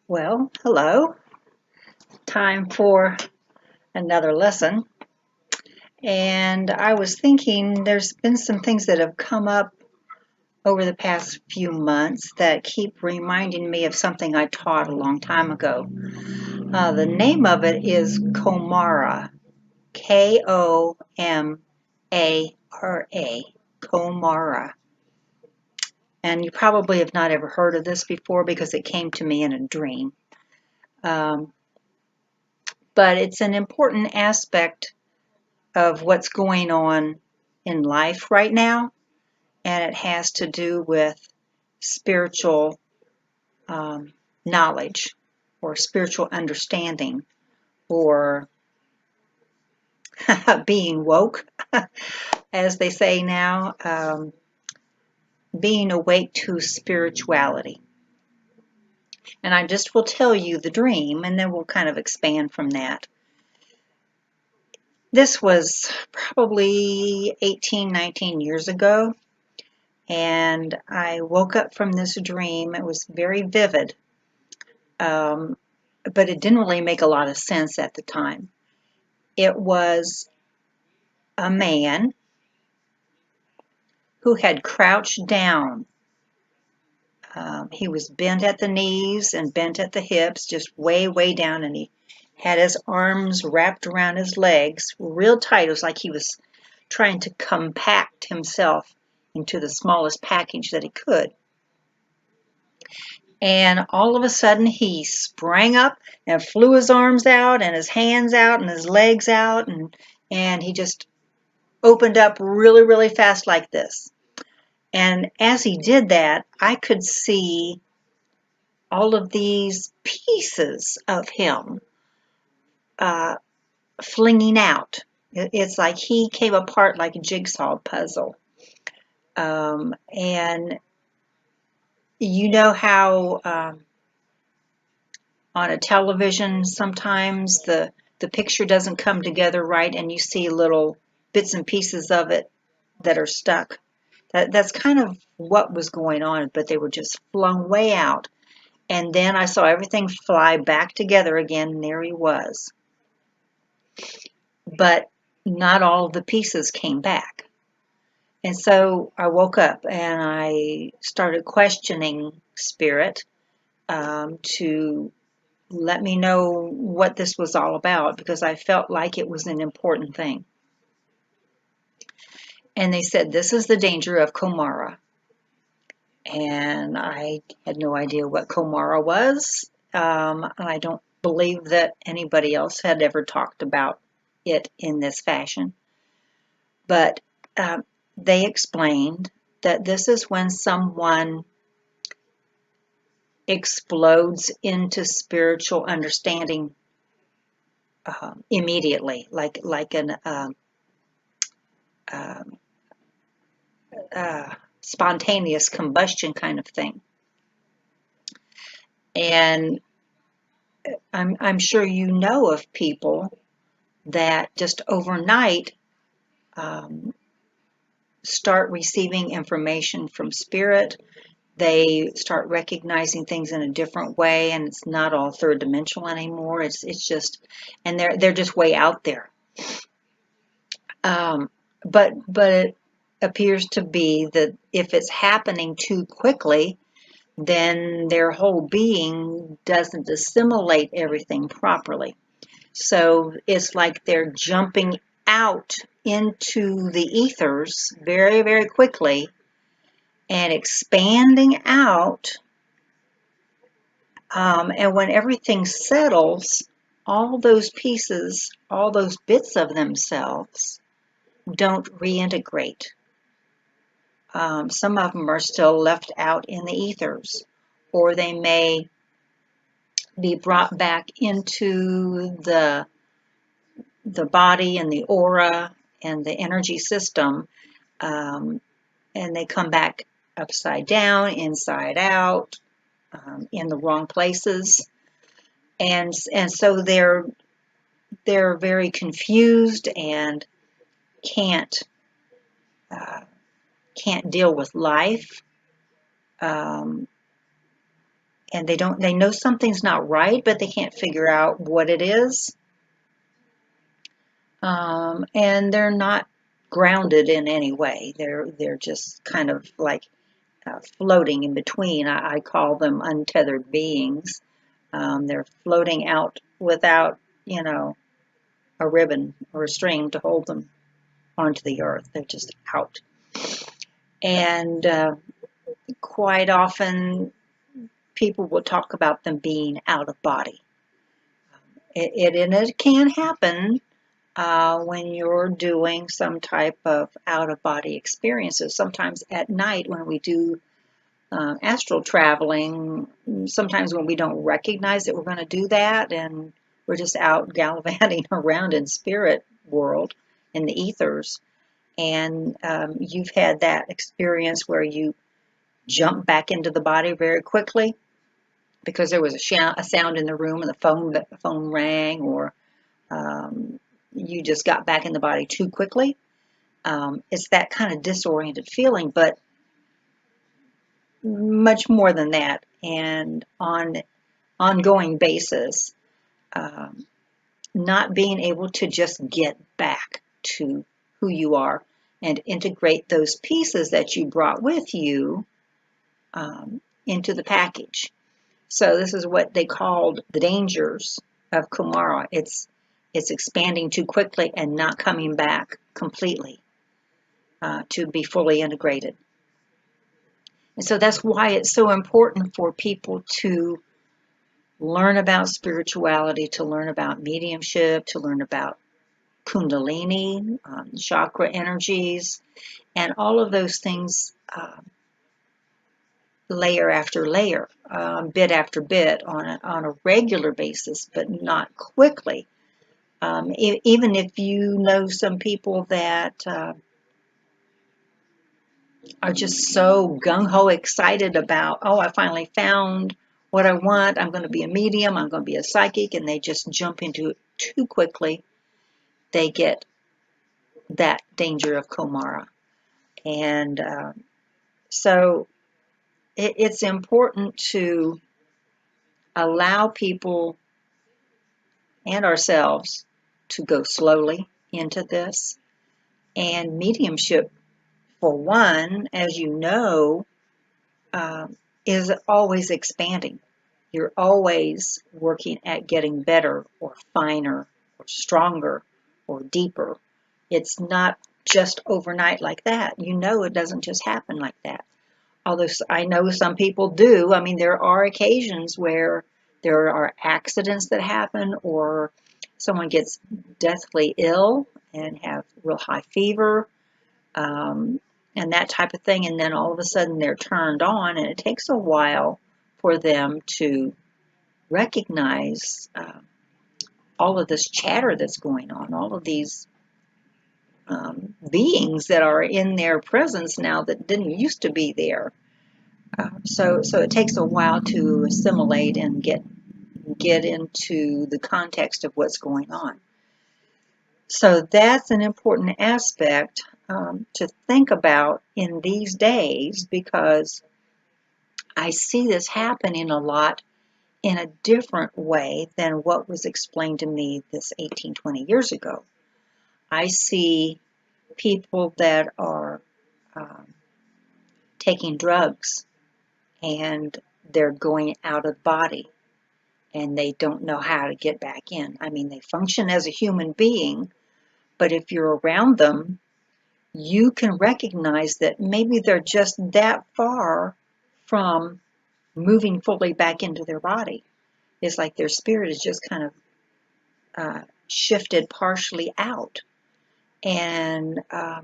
Well, hello. Time for another lesson. And I was thinking there's been some things that have come up over the past few months that keep reminding me of something I taught a long time ago. The name of it is Komara, Komara, Komara. And you probably have not ever heard of this before because it came to me in a dream. Um, but it's an important aspect of what's going on in life right now, and it has to do with spiritual knowledge or spiritual understanding or being woke, as they say now, being awake to spirituality. And I just will tell you the dream, and then we'll kind of expand from that. This was probably 18, 19 years ago. And I woke up from this dream. It was very vivid, but it didn't really make a lot of sense at the time. It was a man who had crouched down. He was bent at the knees and bent at the hips, just way, way down, and he had his arms wrapped around his legs real tight. It was like he was trying to compact himself into the smallest package that he could. And all of a sudden he sprang up and flew his arms out and his hands out and his legs out, and he just opened up really, really fast like this. And as he did that, I could see all of these pieces of him flinging out. It's like he came apart like a jigsaw puzzle. And you know how on a television sometimes the picture doesn't come together right and you see little bits and pieces of it that are stuck. That's kind of what was going on, but they were just flung way out. And then I saw everything fly back together again, and there he was. But not all of the pieces came back. And so I woke up and I started questioning Spirit to let me know what this was all about because I felt like it was an important thing. And they said, this is the danger of Komara. And I had no idea what Komara was. And I don't believe that anybody else had ever talked about it in this fashion. But they explained that this is when someone explodes into spiritual understanding immediately, like an spontaneous combustion kind of thing. And I'm sure you know of people that just overnight start receiving information from Spirit. They start recognizing things in a different way, and it's not all third dimensional anymore. It's just, and they're just way out there. But it appears to be that if it's happening too quickly, then their whole being doesn't assimilate everything properly. So it's like they're jumping out into the ethers very, very quickly and expanding out. And when everything settles, all those pieces, all those bits of themselves don't reintegrate. Some of them are still left out in the ethers, or they may be brought back into the body and the aura and the energy system, and they come back upside down, inside out, in the wrong places, and so they're very confused and can't deal with life. and they know something's not right, but they can't figure out what it is. And they're not grounded in any way. They're just kind of like floating in between. I call them untethered beings. They're floating out without, a ribbon or a string to hold them onto the earth. They're just out. And quite often people will talk about them being out of body. It can happen when you're doing some type of out-of-body experiences. Sometimes at night when we do astral traveling, sometimes when we don't recognize that we're going to do that and we're just out gallivanting around in spirit world, in the ethers, and you've had that experience where you jump back into the body very quickly because there was a sound in the room and the phone rang, or you just got back in the body too quickly. It's that kind of disoriented feeling, but much more than that. And on an ongoing basis, not being able to just get back to who you are and integrate those pieces that you brought with you into the package. So this is what they called the dangers of Komara. It's expanding too quickly and not coming back completely to be fully integrated. And so that's why it's so important for people to learn about spirituality, to learn about mediumship, to learn about kundalini, chakra energies, and all of those things layer after layer, bit after bit on a regular basis, but not quickly. Even if you know some people that are just so gung-ho excited about, oh, I finally found what I want, I'm going to be a medium, I'm going to be a psychic, and they just jump into it too quickly, they get that danger of Komara. And so it's important to allow people and ourselves to go slowly into this. And mediumship, for one, as you know, is always expanding. You're always working at getting better or finer or stronger or deeper. It's not just overnight like that. You know it doesn't just happen like that. Although I know some people do. I mean, there are occasions where there are accidents that happen, or someone gets deathly ill and have real high fever, and that type of thing, and then all of a sudden they're turned on, and it takes a while for them to recognize all of this chatter that's going on, all of these beings that are in their presence now that didn't used to be there. So it takes a while to assimilate and get into the context of what's going on. So that's an important aspect to think about in these days, because I see this happening a lot in a different way than what was explained to me this 18, 20 years ago. I see people that are taking drugs and they're going out of body and they don't know how to get back in. I mean, they function as a human being, but if you're around them, you can recognize that maybe they're just that far from moving fully back into their body. It's like their spirit is just kind of shifted partially out. And I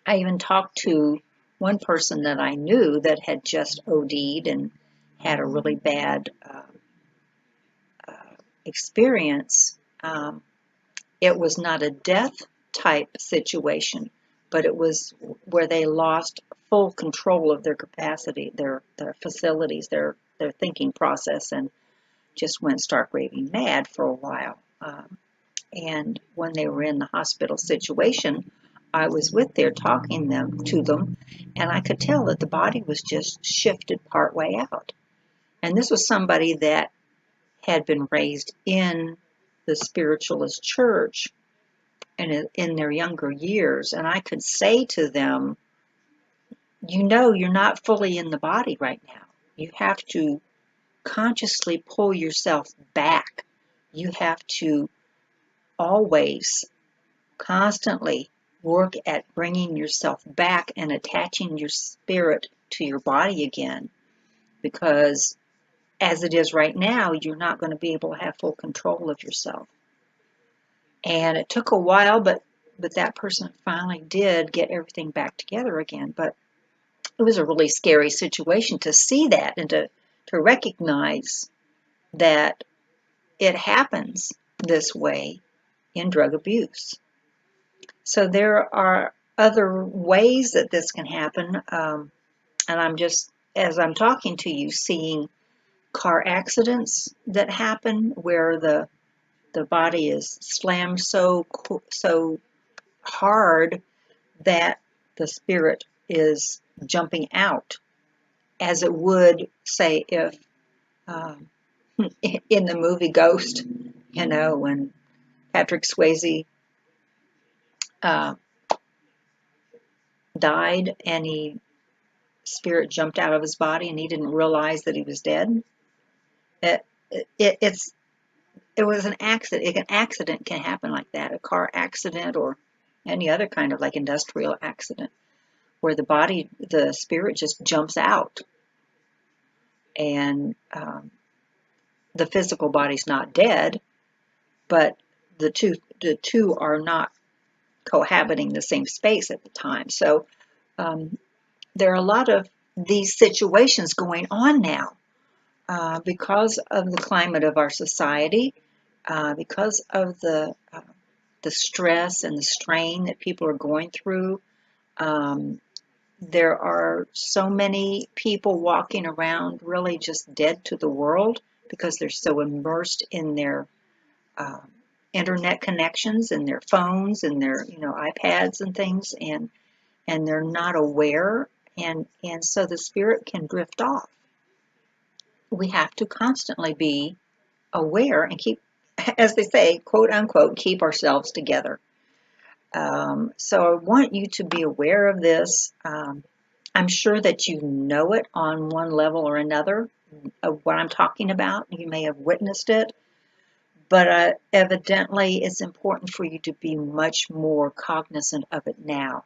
even talked to one person that I knew that had just OD'd and had a really bad experience. It was not a death type situation, but it was where they lost full control of their capacity, their facilities, their thinking process, and just went stark raving mad for a while. And when they were in the hospital situation, I was with there talking to them, and I could tell that the body was just shifted part way out. And this was somebody that had been raised in the spiritualist church and in their younger years. And I could say to them, you know, you're not fully in the body right now. You have to consciously pull yourself back. You have to always, constantly work at bringing yourself back and attaching your spirit to your body again. Because as it is right now, you're not going to be able to have full control of yourself. And it took a while, but that person finally did get everything back together again. But it was a really scary situation to see that and to recognize that it happens this way in drug abuse. So there are other ways that this can happen. And I'm just, as I'm talking to you, seeing car accidents that happen where the body is slammed so hard that the spirit is jumping out, as it would, say, if in the movie Ghost, you know, when Patrick Swayze died and spirit jumped out of his body and he didn't realize that he was dead. It was an accident. An accident can happen like that, a car accident or any other kind of like industrial accident, where the spirit just jumps out, and the physical body's not dead, but the two are not cohabiting the same space at the time. So there are a lot of these situations going on now because of the climate of our society, because of the stress and the strain that people are going through. There are so many people walking around really just dead to the world because they're so immersed in their internet connections and their phones and their iPads and things, and they're not aware, and so the spirit can drift off. We have to constantly be aware and keep, as they say, quote unquote, keep ourselves together. So I want you to be aware of this. I'm sure that you know it on one level or another of what I'm talking about. You may have witnessed it, but evidently it's important for you to be much more cognizant of it now,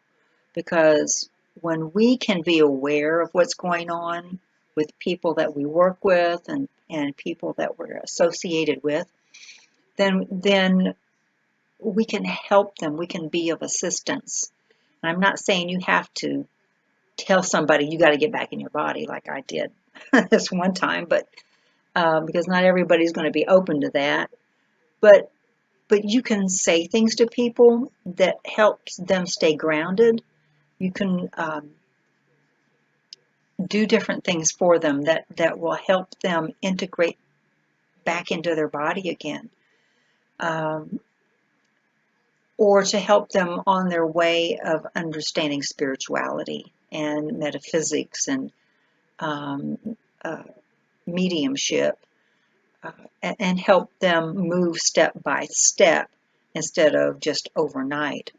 because when we can be aware of what's going on with people that we work with and people that we're associated with, then we can help them. We can be of assistance. And I'm not saying you have to tell somebody you got to get back in your body like I did this one time, but because not everybody's going to be open to that. But you can say things to people that helps them stay grounded. You can do different things for them that will help them integrate back into their body again. Or to help them on their way of understanding spirituality and metaphysics and mediumship, and help them move step by step instead of just overnight.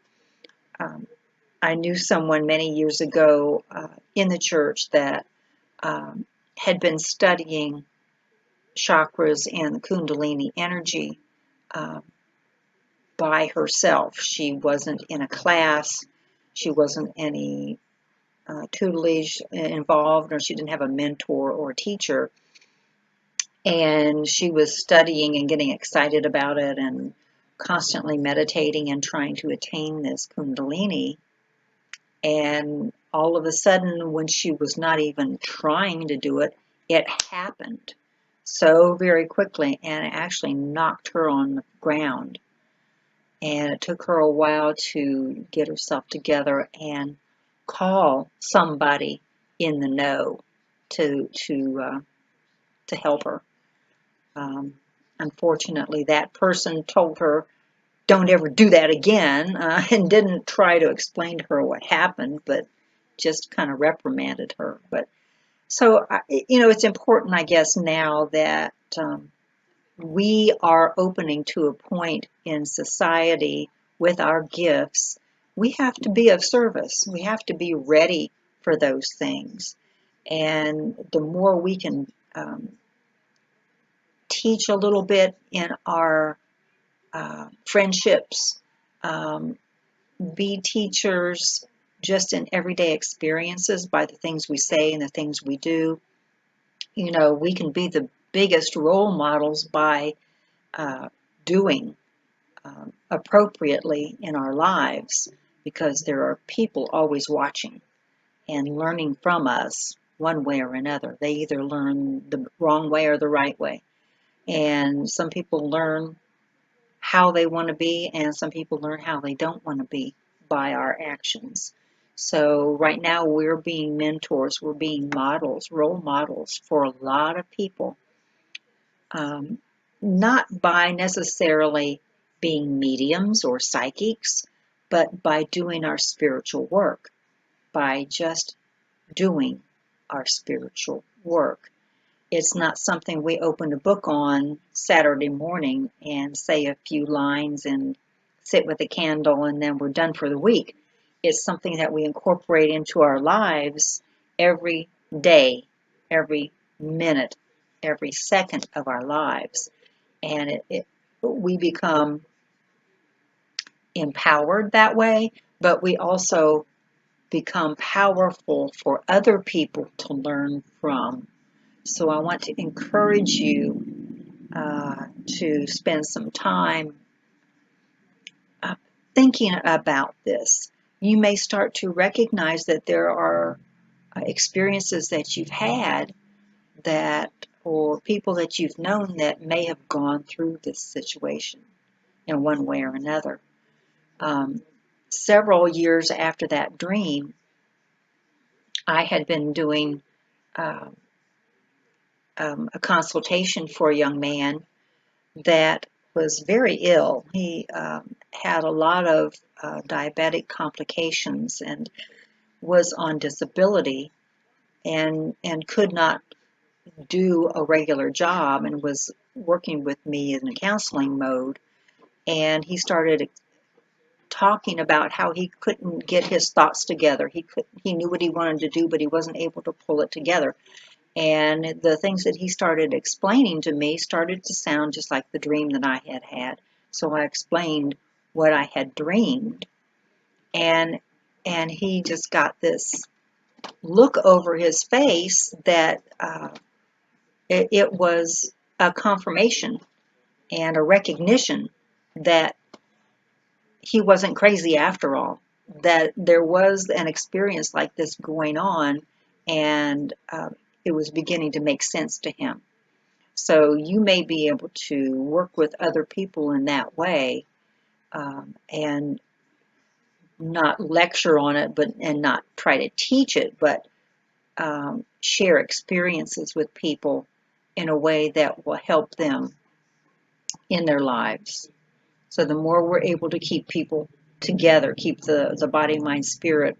I knew someone many years ago in the church that had been studying chakras and the Kundalini energy by herself. She wasn't in a class. She wasn't any tutelage involved, or she didn't have a mentor or a teacher. And she was studying and getting excited about it and constantly meditating and trying to attain this Kundalini. And all of a sudden, when she was not even trying to do it, it happened so very quickly, and it actually knocked her on the ground. And it took her a while to get herself together and call somebody in the know to help her. Unfortunately, that person told her, "Don't ever do that again," and didn't try to explain to her what happened, but just kind of reprimanded her. But So, it's important, I guess, now that we are opening to a point in society with our gifts. We have to be of service. We have to be ready for those things. And the more we can teach a little bit in our friendships, um, be teachers just in everyday experiences by the things we say and the things we do. We can be the biggest role models by uh, doing appropriately in our lives, because there are people always watching and learning from us one way or another. They either learn the wrong way or the right way. And some people learn how they want to be, and some people learn how they don't want to be by our actions. So right now we're being mentors, we're being models, role models for a lot of people, um, not by necessarily being mediums or psychics, but by doing our spiritual work, by just doing our spiritual work. It's not something we open a book on Saturday morning and say a few lines and sit with a candle and then we're done for the week. It's something that we incorporate into our lives every day, every minute, every second of our lives. And we become empowered that way, but we also become powerful for other people to learn from. So I want to encourage you to spend some time uh, thinking about this. You may start to recognize that there are experiences that you've had that, or people that you've known that may have gone through this situation in one way or another. Um, Several years after that dream, I had been doing uh, a consultation for a young man that was very ill. He had a lot of diabetic complications and was on disability, and could not do a regular job, and was working with me in a counseling mode. And he started talking about how he couldn't get his thoughts together. He knew what he wanted to do, but he wasn't able to pull it together. And the things that he started explaining to me started to sound just like the dream that I had had. So I explained what I had dreamed, and he just got this look over his face that it was a confirmation and a recognition that he wasn't crazy after all, that there was an experience like this going on, and it was beginning to make sense to him. So you may be able to work with other people in that way, and not lecture on it, and not try to teach it, but share experiences with people in a way that will help them in their lives. So the more we're able to keep people together, keep the body, mind, spirit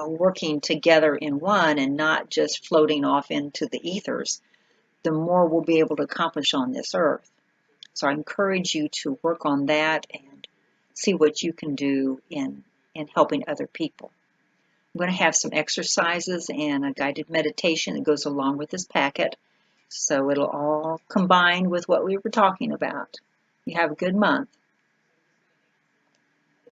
working together in one and not just floating off into the ethers, the more we'll be able to accomplish on this earth. So I encourage you to work on that and see what you can do in helping other people. I'm going to have some exercises and a guided meditation that goes along with this packet. So it'll all combine with what we were talking about. You have a good month.